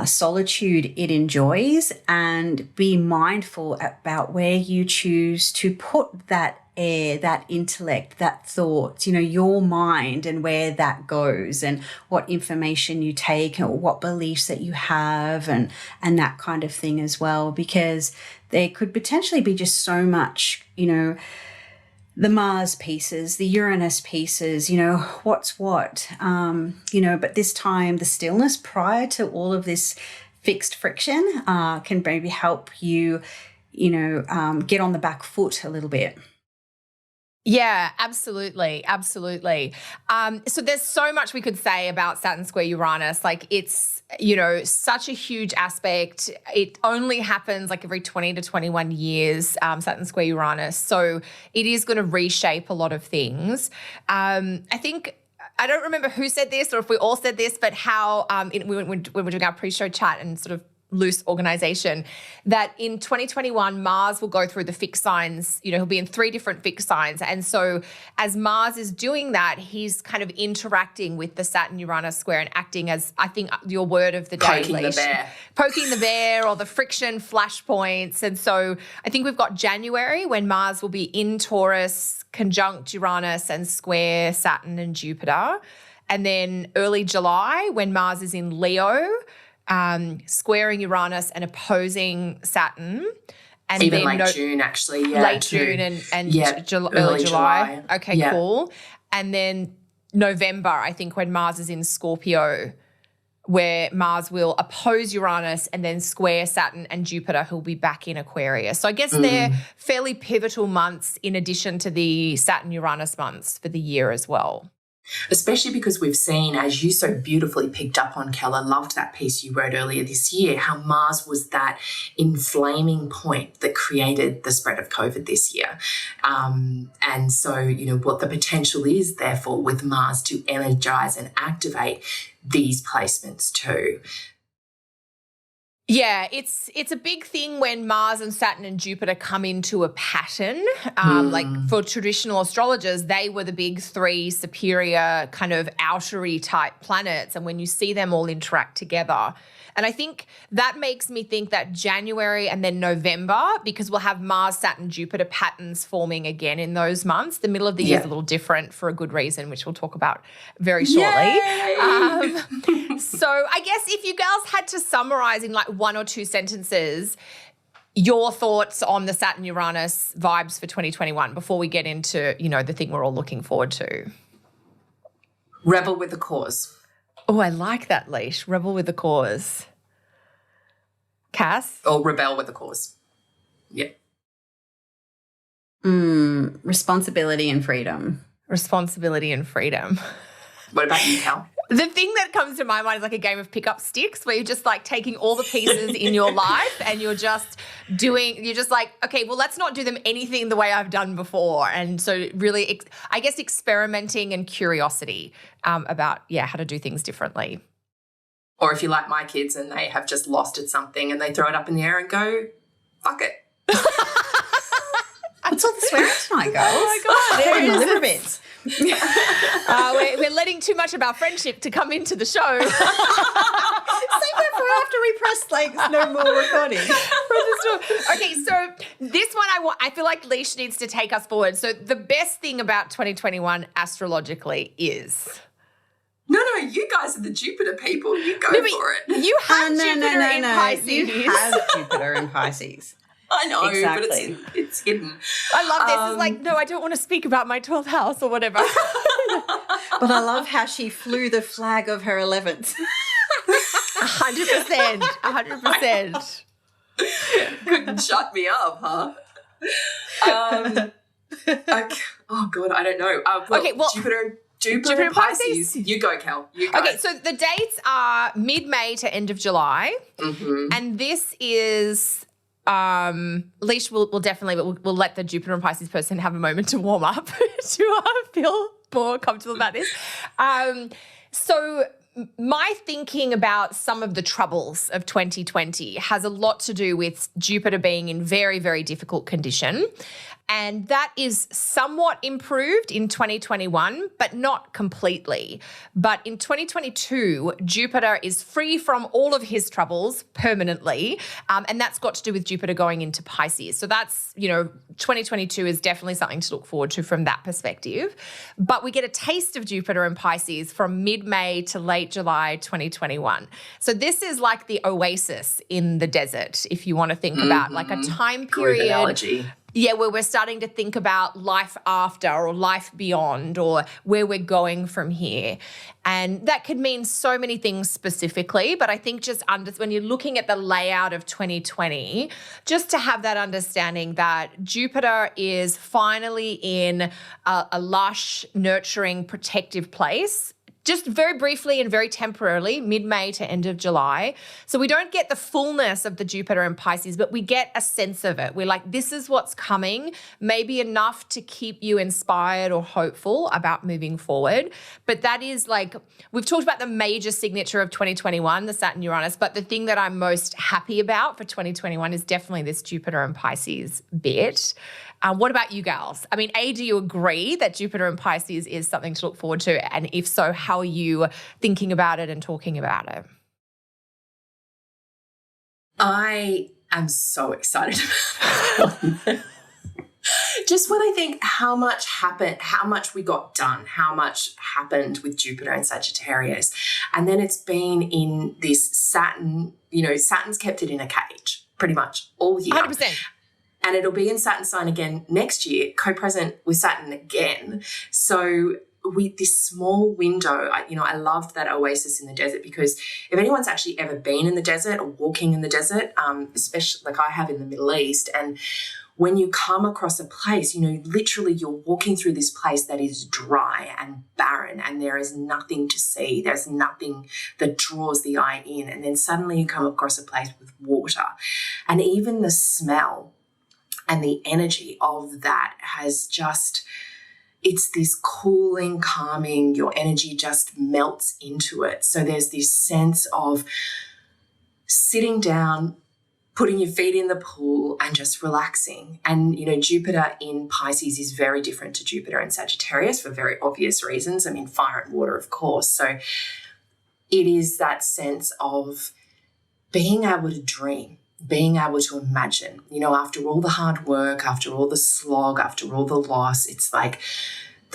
solitude it enjoys, and be mindful about where you choose to put that air, that intellect, that thought, your mind, and where that goes, and what information you take, or what beliefs that you have, and that kind of thing as well, because there could potentially be just so much, the Mars pieces, the Uranus pieces, what's what, but this time the stillness prior to all of this fixed friction can maybe help you, get on the back foot a little bit. Yeah, absolutely. Absolutely. So there's so much we could say about Saturn square Uranus. Like, it's, such a huge aspect. It only happens like every 20 to 21 years, Saturn square Uranus. So it is going to reshape a lot of things. I think, I don't remember who said this or if we all said this, but how when we were doing our pre-show chat and sort of loose organization, that in 2021 Mars will go through the fixed signs. He'll be in 3 different fixed signs, and so as Mars is doing that, he's kind of interacting with the Saturn Uranus square and acting as, I think, your word of the day, poking the bear, or the friction flashpoints. And so I think we've got January when Mars will be in Taurus, conjunct Uranus and square Saturn and Jupiter, and then early July when Mars is in Leo, squaring Uranus and opposing Saturn. And even then late June, actually. Yeah, late June and early July. Okay, yeah. Cool. And then November, I think, when Mars is in Scorpio, where Mars will oppose Uranus and then square Saturn and Jupiter, who'll be back in Aquarius. So I guess they're fairly pivotal months in addition to the Saturn-Uranus months for the year as well. Especially because we've seen, as you so beautifully picked up on, Kel, I loved that piece you wrote earlier this year, how Mars was that inflaming point that created the spread of COVID this year. And so, what the potential is, therefore, with Mars to energize and activate these placements too. Yeah, it's a big thing when Mars and Saturn and Jupiter come into a pattern. Like for traditional astrologers, they were the big 3 superior kind of outery type planets. And when you see them all interact together, and I think that makes me think that January and then November, because we'll have Mars, Saturn, Jupiter patterns forming again in those months. The middle of the year is a little different for a good reason, which we'll talk about very shortly. So I guess if you girls had to summarize in like 1 or 2 sentences, your thoughts on the Saturn-Uranus vibes for 2021 before we get into, the thing we're all looking forward to. Rebel with a cause. Oh, I like that, Leash. Rebel with a cause. Cass? Or rebel with a cause. Yeah. Responsibility and freedom. Responsibility and freedom. What about you, Cal? The thing that comes to my mind is like a game of pick up sticks where you're just like taking all the pieces in your life and you're just like, okay, well, let's not do them anything the way I've done before. And so really, I guess, experimenting and curiosity about, how to do things differently. Or if you like my kids and they have just lost at something and they throw it up in the air and go, fuck it. What's all the swearing tonight, girls? Oh, my God. There it is. Liver bits. We're letting too much of our friendship to come into the show. Save that for after we press no more recording. Okay, so this one I feel like Leash needs to take us forward. So the best thing about 2021 astrologically is... No, you guys are the Jupiter people. You go for it. You have Jupiter in Pisces. You have Jupiter in Pisces. I know, exactly. But it's hidden. I love this. It's like, no, I don't want to speak about my 12th house or whatever. But I love how she flew the flag of her 11th. 100%. 100%. Couldn't shut me up, huh? Oh, God, I don't know. Jupiter and Pisces. You go, Cal. You go. Okay, so the dates are mid-May to end of July. Mm-hmm. And this is... Leash will definitely, but we'll let the Jupiter and Pisces person have a moment to warm up to feel more comfortable about this. So my thinking about some of the troubles of 2020 has a lot to do with Jupiter being in very, very difficult condition. And that is somewhat improved in 2021, but not completely. But in 2022, Jupiter is free from all of his troubles permanently. And that's got to do with Jupiter going into Pisces. So that's, 2022 is definitely something to look forward to from that perspective. But we get a taste of Jupiter and Pisces from mid-May to late July 2021. So this is like the oasis in the desert, if you want to think about like a time period. Good analogy. Yeah, where we're starting to think about life after or life beyond or where we're going from here. And that could mean so many things specifically, but I think just when you're looking at the layout of 2020, just to have that understanding that Jupiter is finally in a lush, nurturing, protective place, just very briefly and very temporarily, mid-May to end of July. So we don't get the fullness of the Jupiter and Pisces, but we get a sense of it. We're like, this is what's coming, maybe enough to keep you inspired or hopeful about moving forward. But that is like, we've talked about the major signature of 2021, the Saturn-Uranus, but the thing that I'm most happy about for 2021 is definitely this Jupiter and Pisces bit. What about you gals? I mean, do you agree that Jupiter and Pisces is something to look forward to? And if so, how are you thinking about it and talking about it? I am so excited about it. Just when I think how much happened, how much we got done, how much happened with Jupiter and Sagittarius. And then it's been in this Saturn, Saturn's kept it in a cage pretty much all year. 100%. And it'll be in Saturn sign again next year, co-present with Saturn again. So with this small window, I loved that oasis in the desert, because if anyone's actually ever been in the desert or walking in the desert, especially like I have in the Middle East, and when you come across a place, literally you're walking through this place that is dry and barren and there is nothing to see. There's nothing that draws the eye in. And then suddenly you come across a place with water, and even the smell and the energy of that has it's this cooling, calming, your energy just melts into it. So there's this sense of sitting down, putting your feet in the pool and just relaxing. And, Jupiter in Pisces is very different to Jupiter in Sagittarius for very obvious reasons. I mean, fire and water, of course. So it is that sense of being able to dream, being able to imagine, after all the hard work, after all the slog, after all the loss, it's like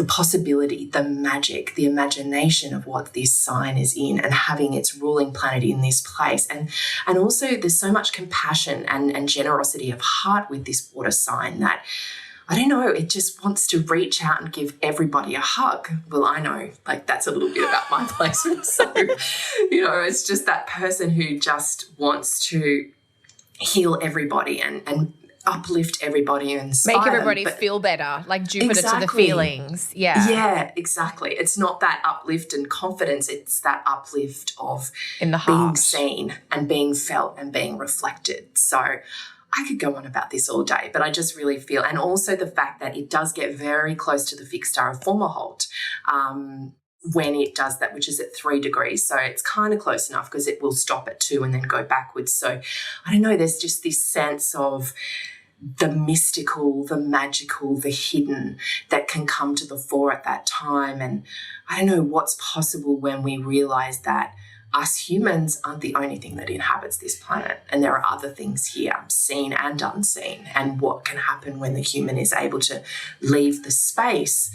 the possibility, the magic, the imagination of what this sign is in and having its ruling planet in this place. And also there's so much compassion and generosity of heart with this water sign that, I don't know, it just wants to reach out and give everybody a hug. Well, I know, like, that's a little bit about my placement. So, you know, it's just that person who just wants to heal everybody and uplift everybody and inspire make everybody them, feel better, like Jupiter exactly. to the feelings. Yeah, exactly. It's not that uplift and confidence, it's that uplift of in the being heart, seen and being felt and being reflected. So I could go on about this all day, but I just really feel, and also the fact that it does get very close to the fixed star of Fomalhaut when it does that, which is at 3 degrees. So it's kind of close enough because it will stop at 2 and then go backwards. So I don't know, there's just this sense of the mystical, the magical, the hidden that can come to the fore at that time. And I don't know what's possible when we realise that us humans aren't the only thing that inhabits this planet, and there are other things here, seen and unseen, and what can happen when the human is able to leave the space.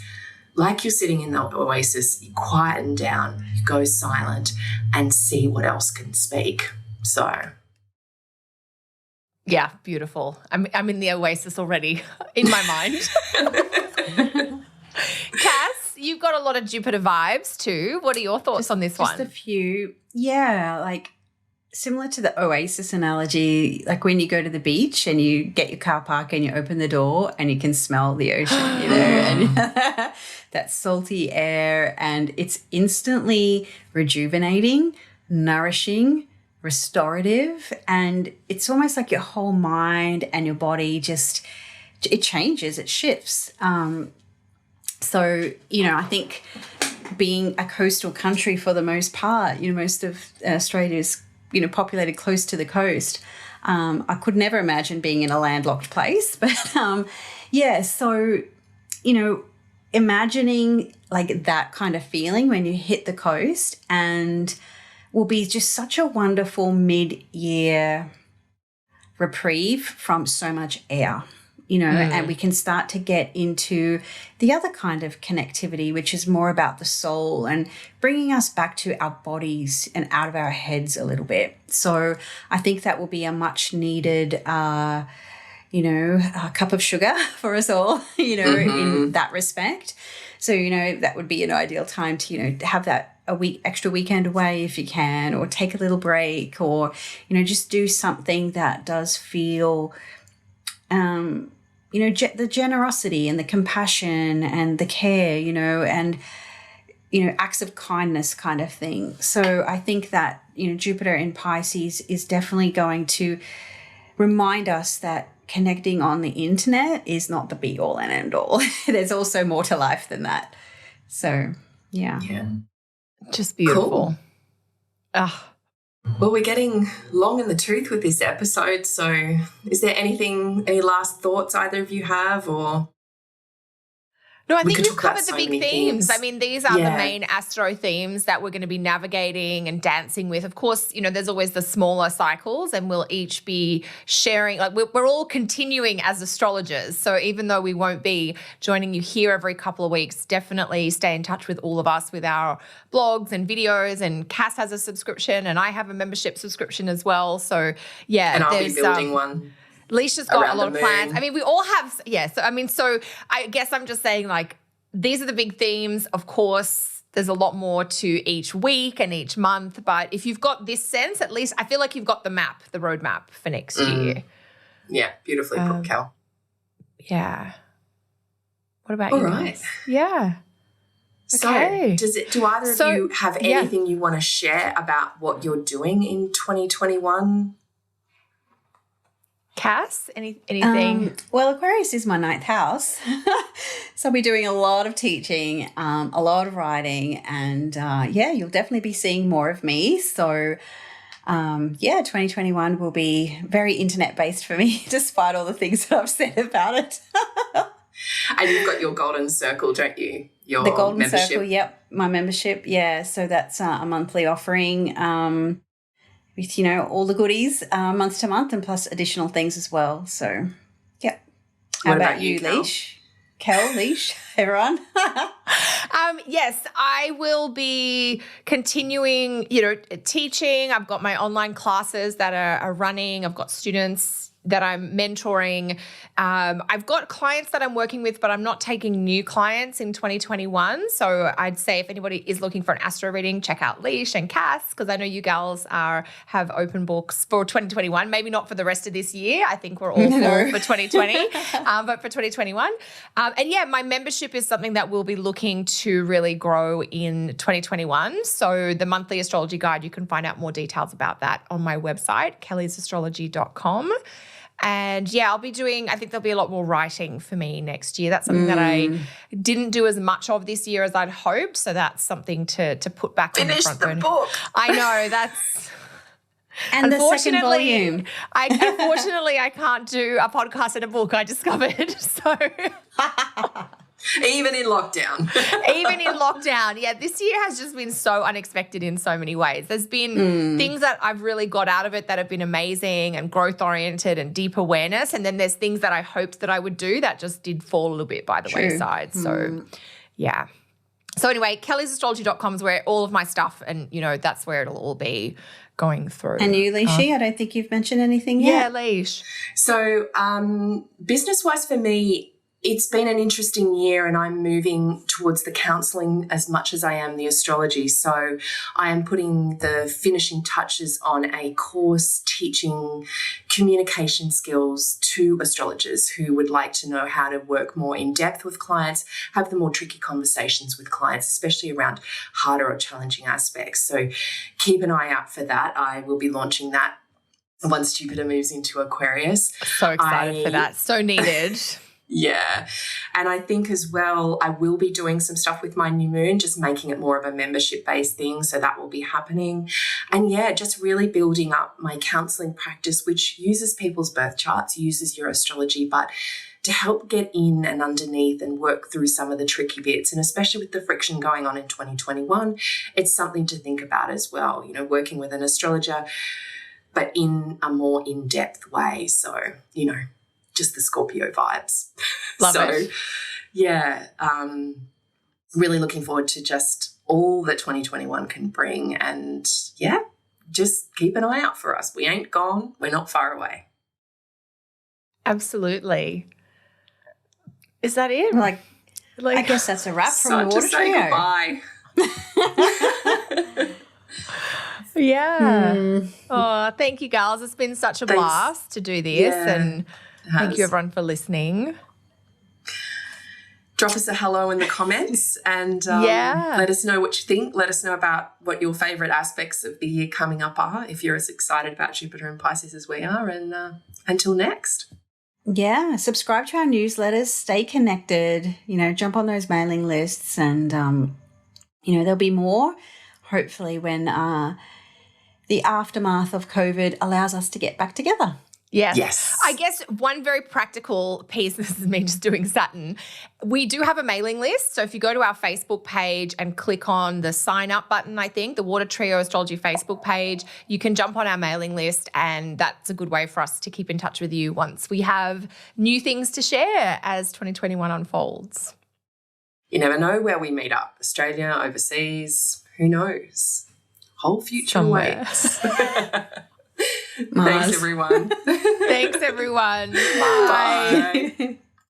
Like you're sitting in the oasis, you quieten down, you go silent and see what else can speak. So yeah, beautiful. I'm in the oasis already in my mind. Cass, you've got a lot of Jupiter vibes too. What are your thoughts on this one? Just a few. Yeah, like similar to the oasis analogy, like when you go to the beach and you get your car park and you open the door and you can smell the ocean, you know, and that salty air, and it's instantly rejuvenating, nourishing, restorative, and it's almost like your whole mind and your body just, it changes, it shifts. So, you know, I think being a coastal country for the most part, you know, most of Australia is, you know, populated close to the coast. I could never imagine being in a landlocked place, but yeah, so, you know, imagining like that kind of feeling when you hit the coast, and will be just such a wonderful mid-year reprieve from so much air, you know, and we can start to get into the other kind of connectivity, which is more about the soul and bringing us back to our bodies and out of our heads a little bit. So I think that will be a much needed, you know, a cup of sugar for us all, you know, in that respect. So, you know, that would be an ideal time to, you know, have that extra weekend away if you can, or take a little break, or, you know, just do something that does feel, you know, the generosity and the compassion and the care, you know, and, you know, acts of kindness kind of thing. So I think that, you know, Jupiter in Pisces is definitely going to remind us that connecting on the internet is not the be all and end all. There's also more to life than that. So, yeah. Just beautiful. Cool. Well, we're getting long in the tooth with this episode. So is there any last thoughts either of you have, or? No, I think you've covered the big themes. I mean, these are the Yeah. main astro themes that we're going to be navigating and dancing with. Of course, you know, there's always the smaller cycles, and we'll each be sharing, like we're all continuing as astrologers. So even though we won't be joining you here every couple of weeks, definitely stay in touch with all of us with our blogs and videos. And Cass has a subscription and I have a membership subscription as well. So yeah. And I'll be building one. Alicia's got Around a lot of the plans. moon. I mean, we all have, yeah. So, I mean, so I guess I'm just saying, like, these are the big themes. Of course, there's a lot more to each week and each month. But if you've got this sense, at least I feel like you've got the map, the roadmap for next year. Yeah, beautifully put, Cal. Yeah. What about All you right. guys? Yeah. So Okay. do either of you have anything you want to share about what you're doing in 2021? Cass, anything? Well, Aquarius is my 9th house. So I'll be doing a lot of teaching, a lot of writing, and yeah, you'll definitely be seeing more of me. So yeah, 2021 will be very internet-based for me, despite all the things that I've said about it. And you've got your golden circle, don't you? Your The golden membership. circle, yep, my membership. Yeah, so that's a monthly offering with, you know, all the goodies month to month, and plus additional things as well. So, yeah. How What about about you, you, Cal? Leash? Leash, everyone. Yes, I will be continuing, teaching. I've got my online classes that are running. I've got students that I'm mentoring. I've got clients that I'm working with, but I'm not taking new clients in 2021. So I'd say if anybody is looking for an astro reading, check out Leash and Cass, because I know you gals have open books for 2021. Maybe not for the rest of this year. I think we're all full for 2020, but for 2021. And yeah, my membership is something that we'll be looking to really grow in 2021. So the monthly astrology guide, you can find out more details about that on my website, kellysastrology.com. And yeah, I think there'll be a lot more writing for me next year. That's something that I didn't do as much of this year as I'd hoped. So that's something to put back on the front burner. Finish the book. I know, that's... And the second volume. Unfortunately, I can't do a podcast and a book, I discovered. So... Even in lockdown. Yeah, this year has just been so unexpected in so many ways. There's been things that I've really got out of it that have been amazing and growth-oriented and deep awareness. And then there's things that I hoped that I would do that just did fall a little bit by the wayside. So, yeah. So anyway, kellysastrology.com is where all of my stuff and, that's where it'll all be going through. And you, Leashy, I don't think you've mentioned anything yet. Yeah, Leash. So business-wise for me, it's been an interesting year, and I'm moving towards the counselling as much as I am the astrology. So I am putting the finishing touches on a course teaching communication skills to astrologers who would like to know how to work more in depth with clients, have the more tricky conversations with clients, especially around harder or challenging aspects. So keep an eye out for that. I will be launching that once Jupiter moves into Aquarius. So excited for that. So needed. Yeah. And I think as well, I will be doing some stuff with my new moon, just making it more of a membership-based thing. So that will be happening. And yeah, just really building up my counselling practice, which uses people's birth charts, uses your astrology, but to help get in and underneath and work through some of the tricky bits. And especially with the friction going on in 2021, it's something to think about as well, working with an astrologer, but in a more in-depth way. So, just the Scorpio vibes. Love it. Yeah, really looking forward to just all that 2021 can bring. And, yeah, just keep an eye out for us. We ain't gone. We're not far away. Absolutely. Is that it? I guess that's a wrap from the Water Trio. Goodbye. Yeah. Oh, thank you, girls. It's been such a blast to do this. Yeah, and thank you, everyone, for listening. Drop us a hello in the comments and let us know what you think. Let us know about what your favourite aspects of the year coming up are, if you're as excited about Jupiter and Pisces as we are. And until next. Yeah, subscribe to our newsletters, stay connected, jump on those mailing lists, and, there'll be more, hopefully, when the aftermath of COVID allows us to get back together. Yes. I guess one very practical piece, this is me just doing Saturn, we do have a mailing list. So if you go to our Facebook page and click on the sign up button, I think, the Water Trio Astrology Facebook page, you can jump on our mailing list, and that's a good way for us to keep in touch with you once we have new things to share as 2021 unfolds. You never know where we meet up. Australia, overseas, who knows? Whole future waits. Thanks, everyone. Thanks, everyone. Bye. Bye.